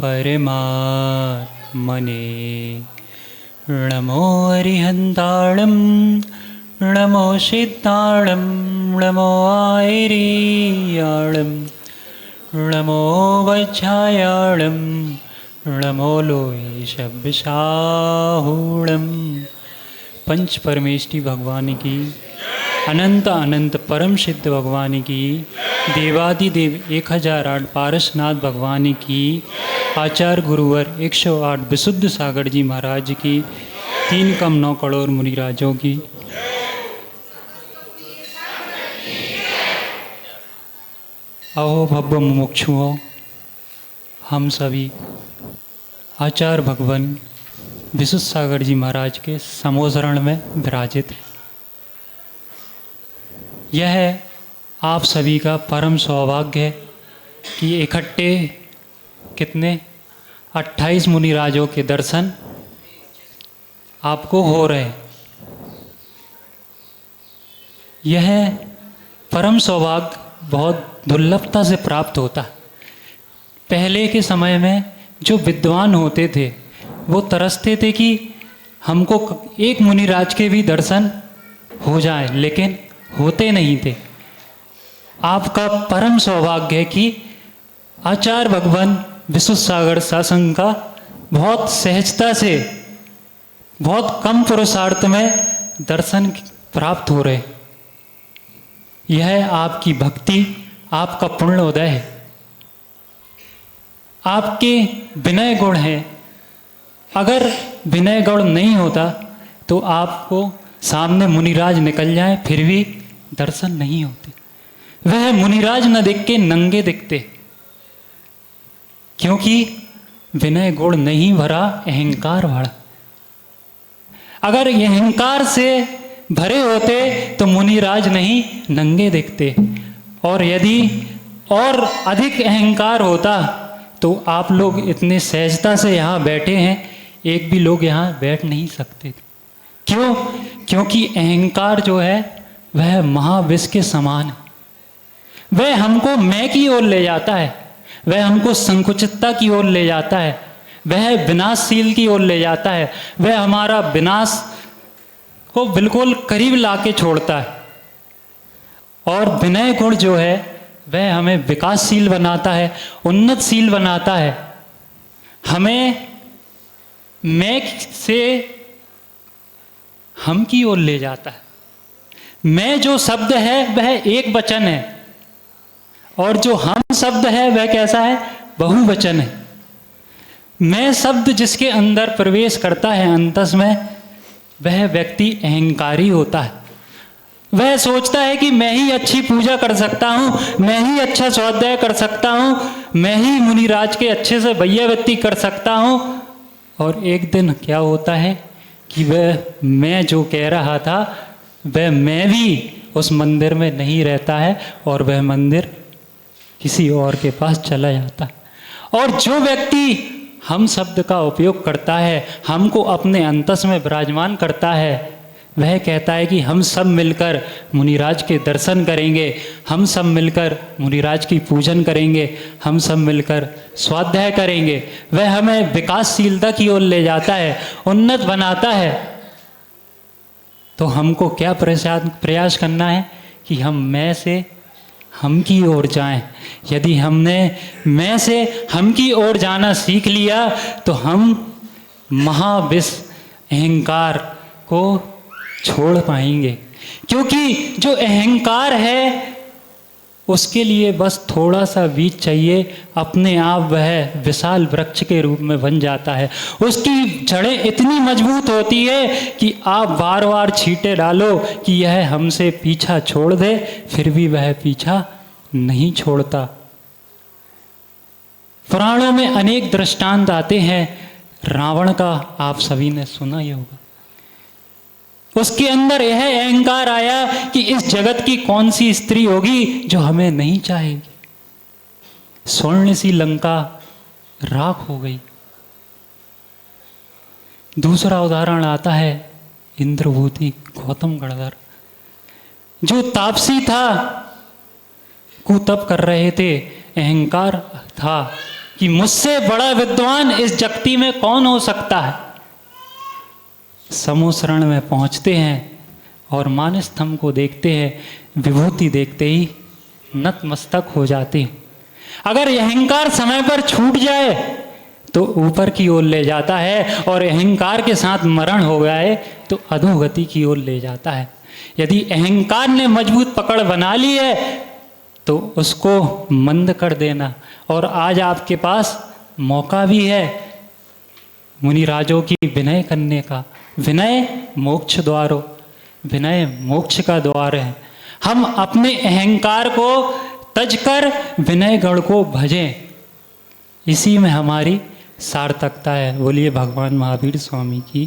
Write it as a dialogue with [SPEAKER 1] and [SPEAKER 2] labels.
[SPEAKER 1] परमात्मने नमो अरिहन्ताळं नमो सिद्धाळं नमो आयरीयाळं नमो वज्रायाळं नमो लोय शब्दसाहूळं। पंच परमेष्टि भगवान की, अनंत अनंत परम सिद्ध भगवान की, देवादिदेव 1008 पारसनाथ भगवान की, आचार्य गुरुवर 108 विशुद्ध सागर जी महाराज की, 3 कम 9 करोड़ मुनिराजों की। अहो भव्य मुमुक्षुओं, हम सभी आचार्य भगवान विशुद्ध सागर जी महाराज के समोसरण में विराजित हैं। यह आप सभी का परम सौभाग्य है कि इकट्ठे कितने 28 मुनिराजों के दर्शन आपको हो रहे हैं। यह परम सौभाग्य बहुत दुर्लभता से प्राप्त होता है। पहले के समय में जो विद्वान होते थे वो तरसते थे कि हमको एक मुनिराज के भी दर्शन हो जाए, लेकिन होते नहीं थे। आपका परम सौभाग्य है कि आचार्य भगवान विशुद्ध सागर सत्संग का बहुत सहजता से, बहुत कम पुरुषार्थ में दर्शन प्राप्त हो रहे। यह आपकी भक्ति, आपका पुण्य उदय है। आपके विनय गुण हैं। अगर विनय गुण नहीं होता तो आपको सामने मुनिराज निकल जाए फिर भी दर्शन नहीं होते। वह मुनिराज न दिख के नंगे दिखते, क्योंकि विनय गुण नहीं भरा, अहंकार भरा। अगर ये अहंकार से भरे होते तो मुनिराज नहीं नंगे दिखते, और यदि और अधिक अहंकार होता तो आप लोग इतने सहजता से यहाँ बैठे हैं, एक भी लोग यहाँ बैठ नहीं सकते। क्यों? क्योंकि अहंकार जो है वह महाविष के समान है। वह हमको मैं की ओर ले जाता है, वह हमको संकुचितता की ओर ले जाता है, वह विनाशशील की ओर ले जाता है, वह हमारा विनाश को बिल्कुल करीब लाके छोड़ता है। और विनय गुण जो है वह हमें विकासशील बनाता है, उन्नतशील बनाता है। हमें मैं से हम की ओर ले जाता है। मैं जो शब्द है वह एक वचन है, और जो हम शब्द है वह कैसा है? बहुवचन है। मैं शब्द जिसके अंदर प्रवेश करता है अंतस में, वह व्यक्ति अहंकारी होता है। वह सोचता है कि मैं ही अच्छी पूजा कर सकता हूँ, मैं ही अच्छा स्वाध्याय कर सकता हूँ, मैं ही मुनिराज के अच्छे से भैयावृत्ति कर सकता हूँ। और एक दिन क्या होता है कि वह मैं जो कह रहा था वह मैं भी उस मंदिर में नहीं रहता है, और वह मंदिर किसी और के पास चला जाता है। और जो व्यक्ति हम शब्द का उपयोग करता है, हमको अपने अंतस में विराजमान करता है, वह कहता है कि हम सब मिलकर मुनिराज के दर्शन करेंगे, हम सब मिलकर मुनिराज की पूजन करेंगे, हम सब मिलकर स्वाध्याय करेंगे। वह हमें विकासशीलता की ओर ले जाता है, उन्नत बनाता है। तो हमको क्या प्रयास करना है कि हम मैं से हम की ओर जाएं। यदि हमने मैं से हम की ओर जाना सीख लिया तो हम महाविष अहंकार को छोड़ पाएंगे। क्योंकि जो अहंकार है उसके लिए बस थोड़ा सा बीज चाहिए, अपने आप वह विशाल वृक्ष के रूप में बन जाता है। उसकी जड़ें इतनी मजबूत होती है कि आप बार बार छींटे डालो कि यह हमसे पीछा छोड़ दे, फिर भी वह पीछा नहीं छोड़ता। पुराणों में अनेक दृष्टांत आते हैं। रावण का आप सभी ने सुना ही होगा। उसके अंदर यह अहंकार आया कि इस जगत की कौन सी स्त्री होगी जो हमें नहीं चाहेगी। स्वर्ण सी लंका राख हो गई। दूसरा उदाहरण आता है इंद्रभूति गौतम गणधर, जो तापसी था, कुतप कर रहे थे। अहंकार था कि मुझसे बड़ा विद्वान इस जगती में कौन हो सकता है। समूह शरण में पहुंचते हैं और मानस्तंभ को देखते हैं, विभूति देखते ही नतमस्तक हो जाते हैं। अगर अहंकार समय पर छूट जाए तो ऊपर की ओर ले जाता है, और अहंकार के साथ मरण हो जाए तो अधोगति की ओर ले जाता है। यदि अहंकार ने मजबूत पकड़ बना ली है तो उसको मंद कर देना। और आज आपके पास मौका भी है मुनिराजों की विनय करने का। विनय मोक्ष द्वारो, विनय मोक्ष का द्वार है। हम अपने अहंकार को तजकर विनय गण को भजें, इसी में हमारी सार्थकता है। बोलिए भगवान महावीर स्वामी की।